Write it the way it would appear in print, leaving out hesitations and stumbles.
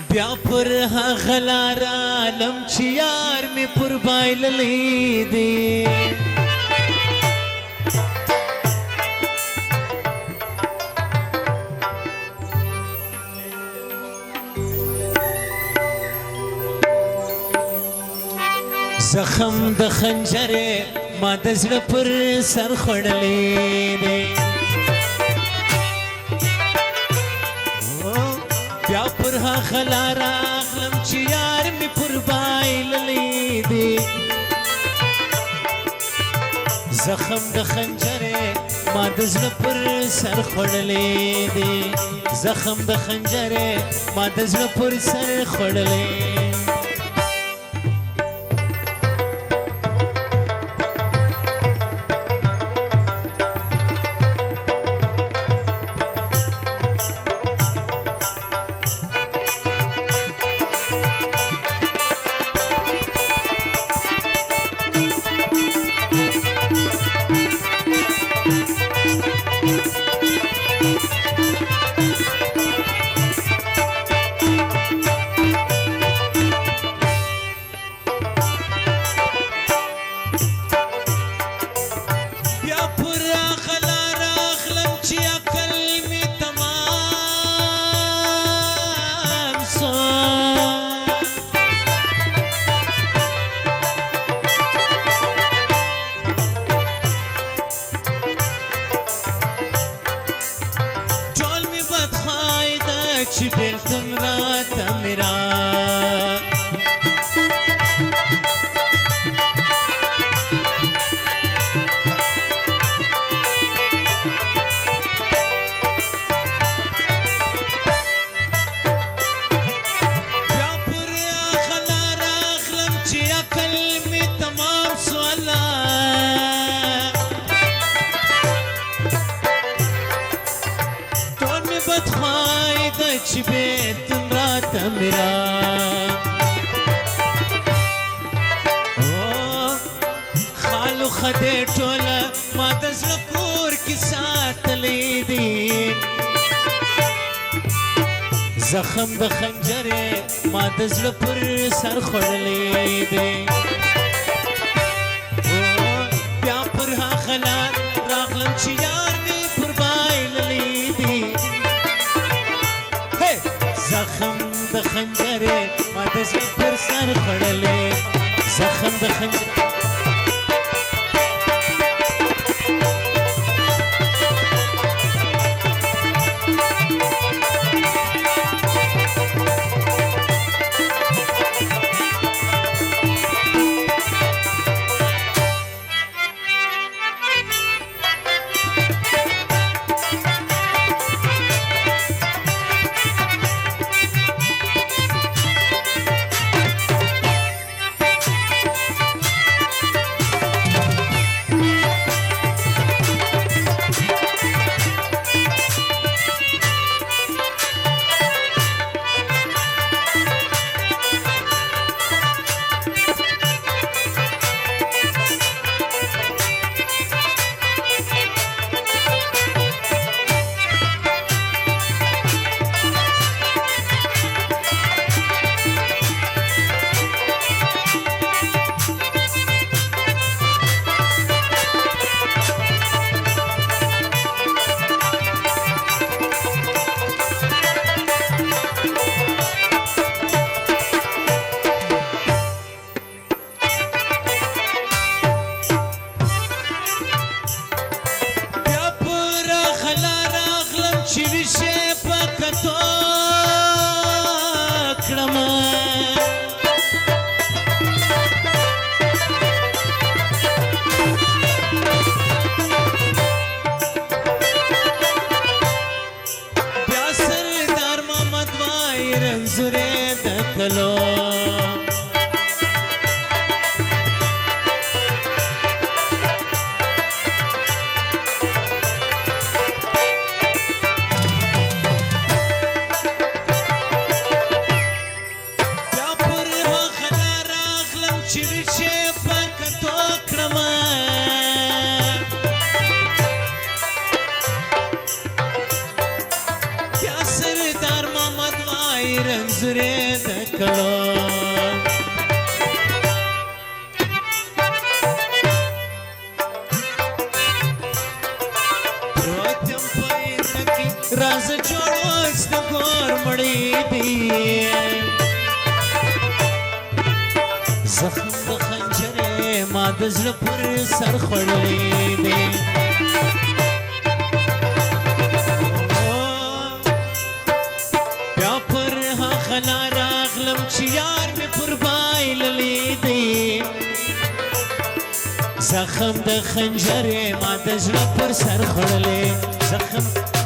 بیا پر هغه لار عالم چې یار مې پر بایللی دی زخم د خنجرې ما د زړه پر سر خوړلی دی بیا پر هغه لار اخلم چې یار مې پر بایللی دی زخم د خنجرې ما د زړه پر سر خوړلی دی زخم د خنجرې ما د زړه پر سر خوړلی چې بیلتون راته میرا بیا پر هغه لار اخلم چې عقل مې تمام سوالا ټول مې بدخوای چې بیتون راته میرا خالو خدای ټوله ما د زړه کور کې ساتلی دی زخم د خنجرې ما د زړه پر سر خوړلی دی بیا پر هغه لار راغلم چې یار مې پر بایللی دی زخم د خنجرې ما د زړه پر سر خوړلی زخم د خنجرې چې ویشه په کتو کړم بیا سردار محمد وای رنځورې د کلو چې ویشه په کتو کړم بیا سردار محمد وای رنځ مزدوري د کړو پروتم پایر کی راز جوړو ست ګور مړی دی زخم د خنجرې ما د زړه پر سر خړلې دی بیا پر هغه لار راغلم چې یار مې پر بایللی دی زخم د خنجرې ما د زړه پر سر خړلې زخم